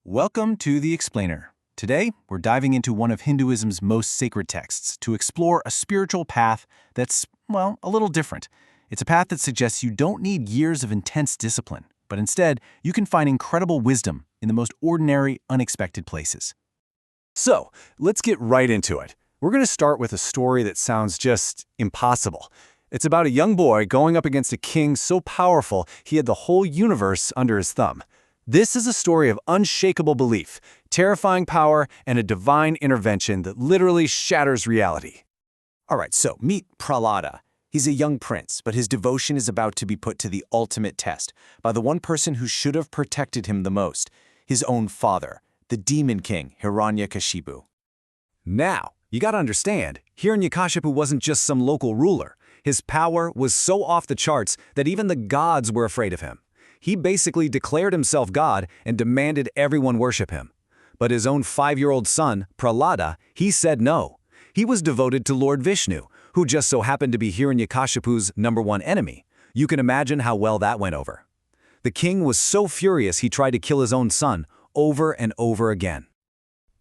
Welcome to The Explainer. Today, we're diving into one of Hinduism's most sacred texts to explore a spiritual path that's, well, a little different. It's a path that suggests you don't need years of intense discipline, but instead, you can find incredible wisdom in the most ordinary, unexpected places. So, let's get right into it. We're going to start with a story that sounds just impossible. It's about a young boy going up against a king so powerful he had the whole universe under his thumb. This is a story of unshakable belief, terrifying power, and a divine intervention that literally shatters reality. All right, so meet Prahlada. He's a young prince, but his devotion is about to be put to the ultimate test by the one person who should have protected him the most, his own father, the demon king, Hiranyakashipu. Now, you gotta understand, Hiranyakashipu wasn't just some local ruler. His power was so off the charts that even the gods were afraid of him. He basically declared himself God and demanded everyone worship him. But his own 5-year-old son, Prahlada, he said no. He was devoted to Lord Vishnu, who just so happened to be Hiranyakashipu's #1 enemy. You can imagine how well that went over. The king was so furious he tried to kill his own son over and over again.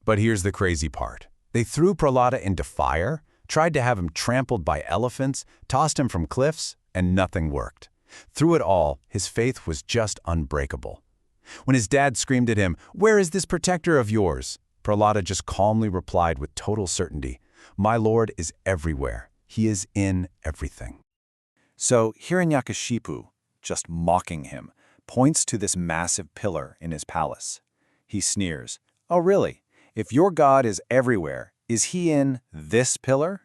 But here's the crazy part. They threw Prahlada into fire, tried to have him trampled by elephants, tossed him from cliffs, and nothing worked. Through it all, his faith was just unbreakable. When his dad screamed at him, "Where is this protector of yours?" Prahlada just calmly replied with total certainty, "My Lord is everywhere. He is in everything." So Hiranyakashipu, just mocking him, points to this massive pillar in his palace. He sneers, "Oh really? If your God is everywhere, is he in this pillar?"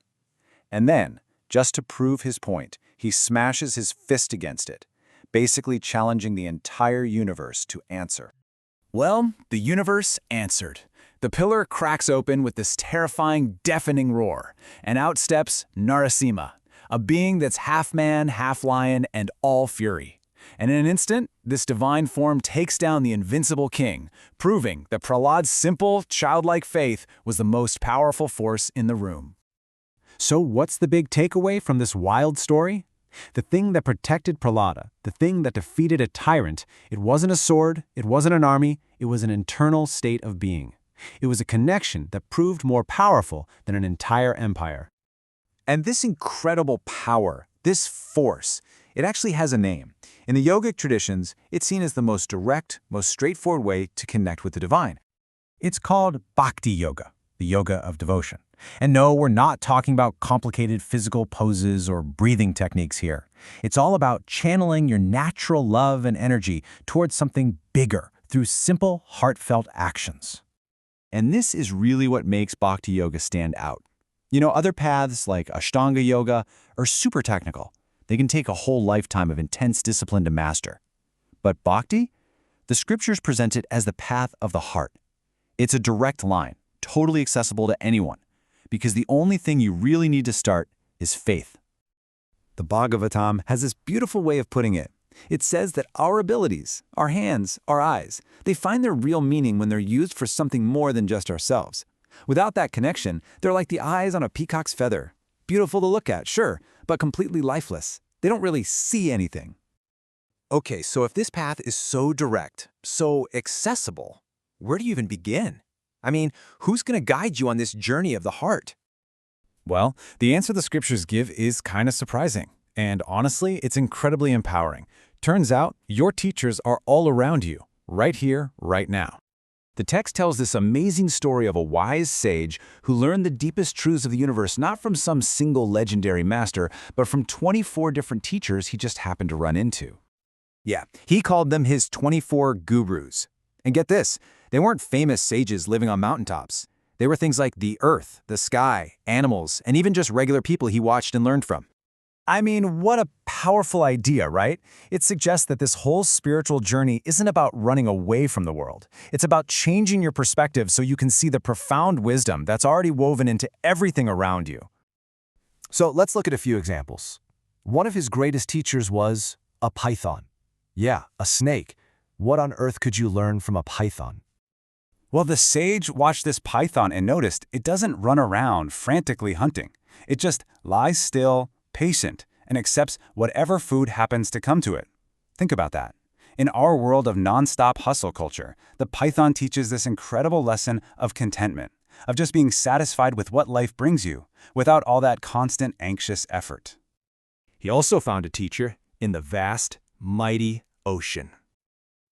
And then, just to prove his point, he smashes his fist against it, basically challenging the entire universe to answer. Well, the universe answered. The pillar cracks open with this terrifying, deafening roar, and out steps Narasimha, a being that's half man, half lion, and all fury. And in an instant, this divine form takes down the invincible king, proving that Prahlada's simple, childlike faith was the most powerful force in the room. So what's the big takeaway from this wild story? The thing that protected Prahlada, the thing that defeated a tyrant, it wasn't a sword, it wasn't an army, it was an internal state of being. It was a connection that proved more powerful than an entire empire. And this incredible power, this force, it actually has a name. In the yogic traditions, it's seen as the most direct, most straightforward way to connect with the divine. It's called Bhakti Yoga, the yoga of devotion. And no, we're not talking about complicated physical poses or breathing techniques here. It's all about channeling your natural love and energy towards something bigger through simple, heartfelt actions. And this is really what makes Bhakti Yoga stand out. You know, other paths like Ashtanga Yoga are super technical. They can take a whole lifetime of intense discipline to master. But Bhakti? The scriptures present it as the path of the heart. It's a direct line, totally accessible to anyone, because the only thing you really need to start is faith. The Bhagavatam has this beautiful way of putting it. It says that our abilities, our hands, our eyes, they find their real meaning when they're used for something more than just ourselves. Without that connection, they're like the eyes on a peacock's feather. Beautiful to look at, sure, but completely lifeless. They don't really see anything. Okay, so if this path is so direct, so accessible, where do you even begin? I mean, who's going to guide you on this journey of the heart? Well, the answer the scriptures give is kind of surprising. And honestly, it's incredibly empowering. Turns out, your teachers are all around you, right here, right now. The text tells this amazing story of a wise sage who learned the deepest truths of the universe not from some single legendary master, but from 24 different teachers he just happened to run into. Yeah, he called them his 24 gurus. And get this, they weren't famous sages living on mountaintops. They were things like the earth, the sky, animals, and even just regular people he watched and learned from. I mean, what a powerful idea, right? It suggests that this whole spiritual journey isn't about running away from the world. It's about changing your perspective so you can see the profound wisdom that's already woven into everything around you. So let's look at a few examples. One of his greatest teachers was a python. Yeah, a snake. What on earth could you learn from a python? Well, the sage watched this python and noticed it doesn't run around frantically hunting. It just lies still, patient, and accepts whatever food happens to come to it. Think about that. In our world of nonstop hustle culture, the python teaches this incredible lesson of contentment, of just being satisfied with what life brings you, without all that constant anxious effort. He also found a teacher in the vast, mighty ocean.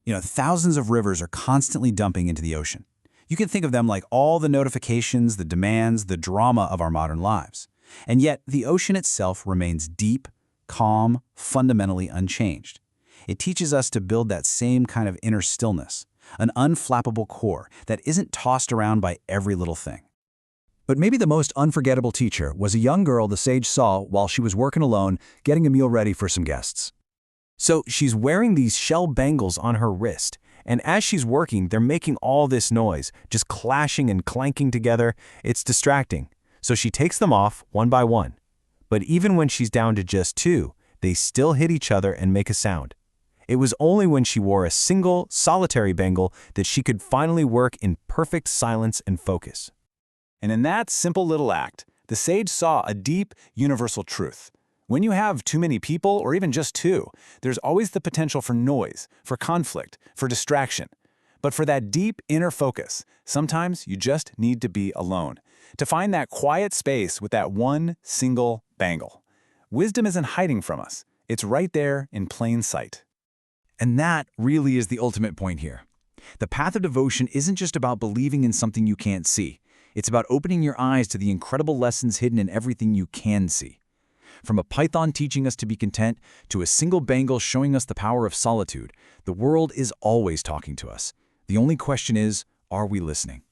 Thousands of rivers are constantly dumping into the ocean. You can think of them like all the notifications, the demands, the drama of our modern lives. And yet, the ocean itself remains deep, calm, fundamentally unchanged. It teaches us to build that same kind of inner stillness, an unflappable core that isn't tossed around by every little thing. But maybe the most unforgettable teacher was a young girl the sage saw while she was working alone, getting a meal ready for some guests. So she's wearing these shell bangles on her wrist, and as she's working, they're making all this noise, just clashing and clanking together. It's distracting. So she takes them off one by one. But even when she's down to just 2, they still hit each other and make a sound. It was only when she wore a single, solitary bangle that she could finally work in perfect silence and focus. And in that simple little act, the sage saw a deep, universal truth. When you have too many people, or even just 2, there's always the potential for noise, for conflict, for distraction. But for that deep inner focus, sometimes you just need to be alone, to find that quiet space with that one single bangle. Wisdom isn't hiding from us. It's right there in plain sight. And that really is the ultimate point here. The path of devotion isn't just about believing in something you can't see. It's about opening your eyes to the incredible lessons hidden in everything you can see. From a python teaching us to be content to a single bangle showing us the power of solitude, the world is always talking to us. The only question is, are we listening?